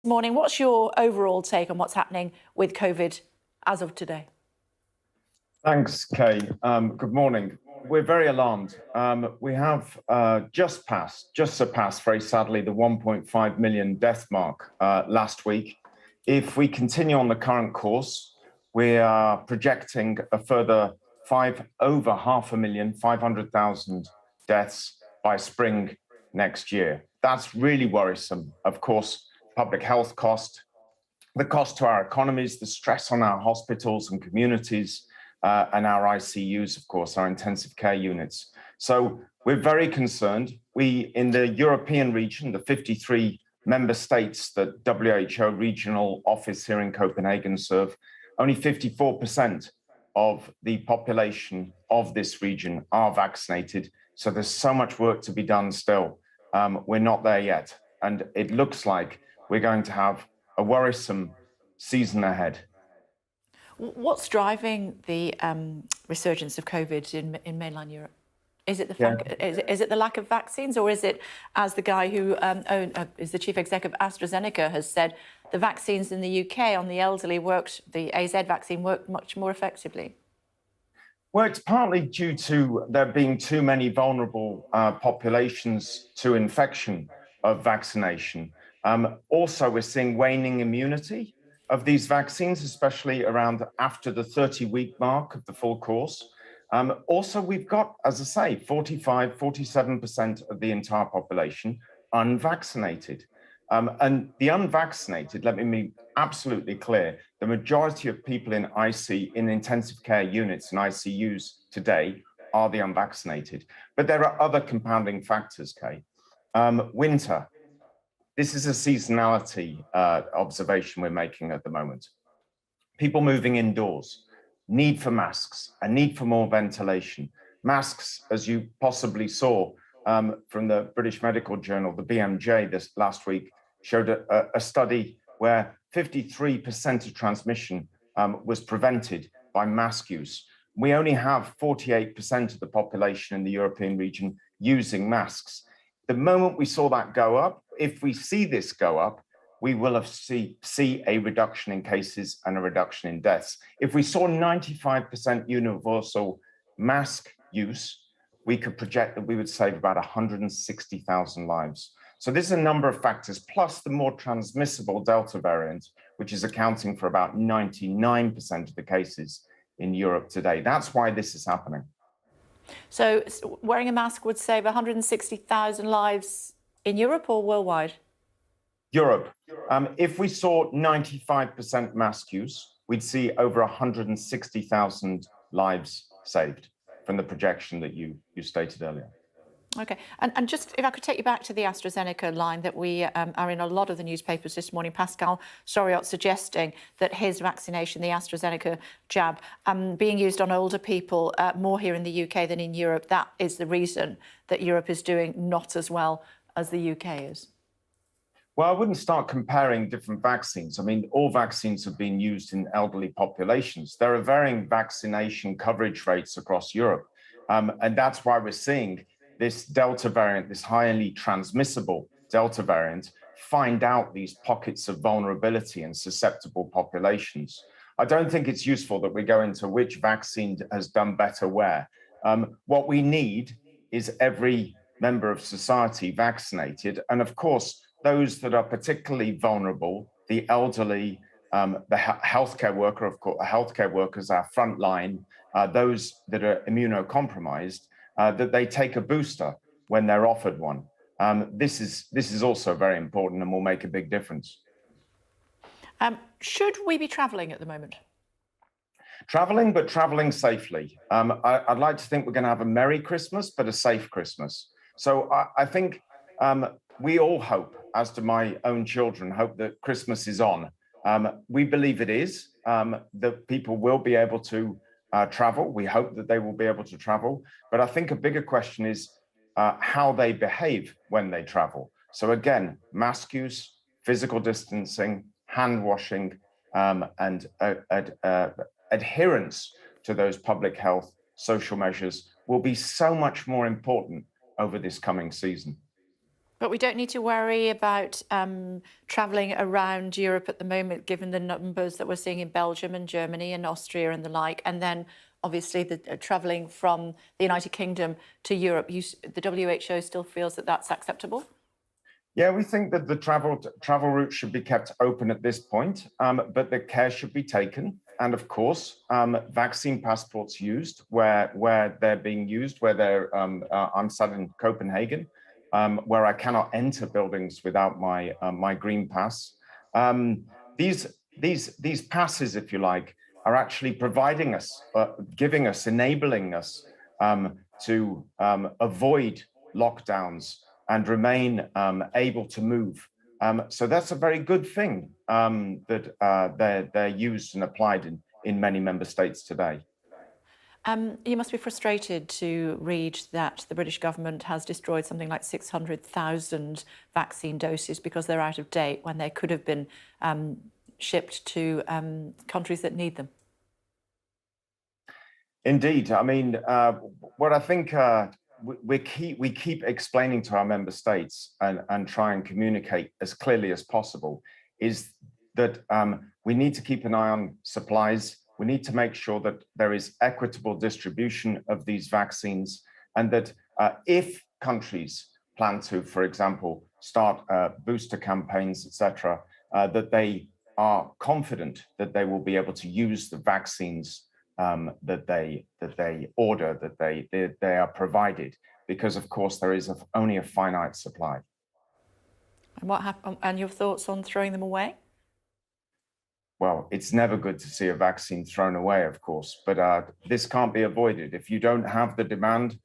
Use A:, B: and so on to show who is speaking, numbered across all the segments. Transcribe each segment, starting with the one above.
A: Morning. What's your overall take on what's happening with COVID as of today?
B: Thanks, Kay. Good morning. We're very alarmed. We have just surpassed, very sadly, the 1.5 million death mark last week. If we continue on the current course, we are projecting a further over 500,000, 500,000 deaths by spring next year. That's really worrisome. Of course, public health cost, the cost to our economies, the stress on our hospitals and communities, and our ICUs, of course, our intensive care units. So we're very concerned. We, in the European region, the 53 member states that WHO regional office here in Copenhagen serve, only 54% of the population of this region are vaccinated. So there's so much work to be done still. We're not there yet. And it looks like we're going to have a worrisome season ahead.
A: What's driving the resurgence of COVID in mainland Europe? Is it the lack of vaccines, or is it, as the guy who is the chief executive of AstraZeneca has said, the vaccines in the UK on the elderly the AZ vaccine worked much more effectively?
B: Well, it's partly due to there being too many vulnerable populations to infection of vaccination. Also, we're seeing waning immunity of these vaccines, especially around after the 30-week mark of the full course. Also, we've got, as I say, 47% of the entire population unvaccinated. And the unvaccinated, let me be absolutely clear, the majority of people in intensive care units and ICUs today are the unvaccinated. But there are other compounding factors, Kay. Winter. This is a seasonality observation we're making at the moment. People moving indoors, need for masks, a need for more ventilation. Masks, as you possibly saw from the British Medical Journal, the BMJ this last week, showed a study where 53% of transmission was prevented by mask use. We only have 48% of the population in the European region using masks. The moment we saw that go up, if we see this go up, we will have see a reduction in cases and a reduction in deaths. If we saw 95% universal mask use, we could project that we would save about 160,000 lives. So there's a number of factors, plus the more transmissible Delta variant, which is accounting for about 99% of the cases in Europe today. That's why this is happening.
A: So wearing a mask would save 160,000 lives in Europe or worldwide?
B: Europe. If we saw 95% mask use, we'd see over 160,000 lives saved from the projection that you stated earlier.
A: Okay, and just if I could take you back to the AstraZeneca line that we are in a lot of the newspapers this morning, Pascal Soriot suggesting that his vaccination, the AstraZeneca jab, being used on older people more here in the UK than in Europe, that is the reason that Europe is doing not as well as the UK is.
B: Well, I wouldn't start comparing different vaccines. I mean, all vaccines have been used in elderly populations. There are varying vaccination coverage rates across Europe. And that's why we're seeing this Delta variant, this highly transmissible Delta variant, find out these pockets of vulnerability in susceptible populations. I don't think it's useful that we go into which vaccine has done better where. What we need is every member of society vaccinated. And of course, those that are particularly vulnerable, the elderly, the healthcare worker, of course, healthcare workers, our front line, those that are immunocompromised, that they take a booster when they're offered one. This is also very important and will make a big difference.
A: Should we be travelling at the moment?
B: Travelling, but travelling safely. I'd like to think we're going to have a Merry Christmas, but a safe Christmas. So I think we all hope, as do my own children, hope that Christmas is on. We believe it is, that people will be able to travel. We hope that they will be able to travel. But I think a bigger question is how they behave when they travel. So again, mask use, physical distancing, hand washing, and adherence to those public health social measures will be so much more important over this coming season.
A: But we don't need to worry about travelling around Europe at the moment, given the numbers that we're seeing in Belgium and Germany and Austria and the like. And then obviously the travelling from the United Kingdom to Europe, the WHO still feels that that's acceptable?
B: Yeah, we think that the travel route should be kept open at this point, but the care should be taken. And of course, vaccine passports used where they're being used, I'm sat in Copenhagen, where I cannot enter buildings without my green pass. These passes, if you like, are actually providing us, enabling us to avoid lockdowns and remain able to move. So that's a very good thing that they're used and applied in many member states today.
A: You must be frustrated to read that the British government has destroyed something like 600,000 vaccine doses because they're out of date when they could have been shipped to countries that need them.
B: Indeed. I mean, what I think we keep explaining to our member states and try and communicate as clearly as possible is that we need to keep an eye on supplies. We need to make sure that there is equitable distribution of these vaccines, and that if countries plan to, for example, start booster campaigns, etc., that they are confident that they will be able to use the vaccines that they order, that they are provided, because of course there is only a finite supply.
A: And what happened? And your thoughts on throwing them away?
B: Well, it's never good to see a vaccine thrown away, of course, but this can't be avoided. If you don't have the demand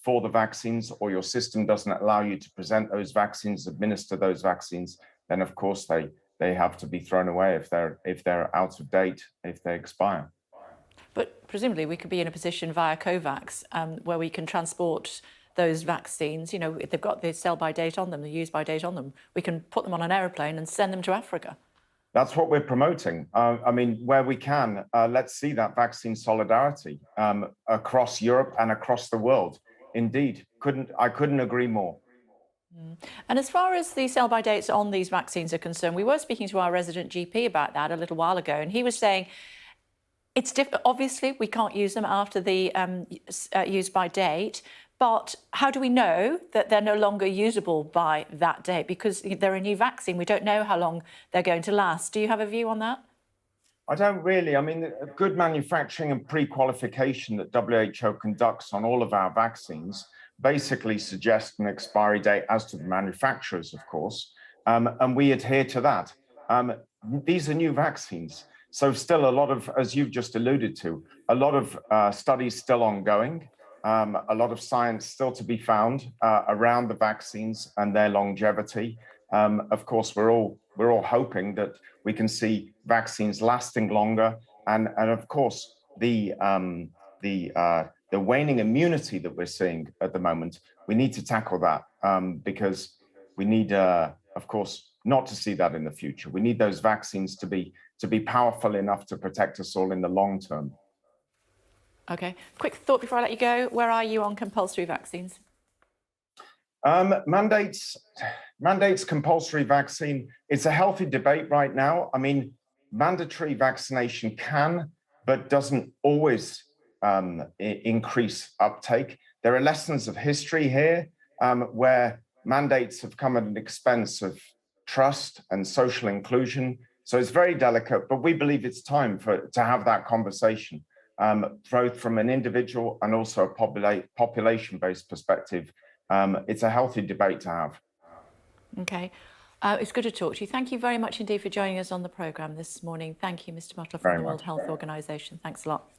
B: for the vaccines, or your system doesn't allow you to present those vaccines, administer those vaccines, then of course they have to be thrown away if they're out of date, if they expire.
A: But presumably we could be in a position via COVAX where we can transport those vaccines. You know, if they've got the sell-by date on them, the use-by date on them, we can put them on an aeroplane and send them to Africa. That's
B: what we're promoting. I mean, where we can, let's see that vaccine solidarity across Europe and across the world. Indeed, I couldn't agree more.
A: And as far as the sell-by dates on these vaccines are concerned, we were speaking to our resident GP about that a little while ago, and he was saying it's different. Obviously, we can't use them after the use-by date, but how do we know that they're no longer usable by that date? Because they're a new vaccine. We don't know how long they're going to last. Do you have a view on that?
B: I don't really. I mean, good manufacturing and pre-qualification that WHO conducts on all of our vaccines basically suggest an expiry date as to the manufacturers, of course, and we adhere to that. These are new vaccines. So still a lot of, as you've just alluded to, a lot of studies still ongoing, a lot of science still to be found around the vaccines and their longevity. Of course, we're all hoping that we can see vaccines lasting longer, and of course the waning immunity that we're seeing at the moment. We need to tackle that because we need, of course, not to see that in the future. We need those vaccines to be powerful enough to protect us all in the long term.
A: Okay, quick thought before I let you go. Where are you on compulsory vaccines?
B: Mandates, compulsory vaccine. It's a healthy debate right now. I mean, mandatory vaccination can, but doesn't always increase uptake. There are lessons of history here where mandates have come at an expense of trust and social inclusion. So it's very delicate, but we believe it's time to have that conversation, both from an individual and also a population-based perspective. It's a healthy debate to have.
A: Okay. It's good to talk to you. Thank you very much indeed for joining us on the programme this morning. Thank you, Mr. Butler from the World Health Organization. Thanks a lot.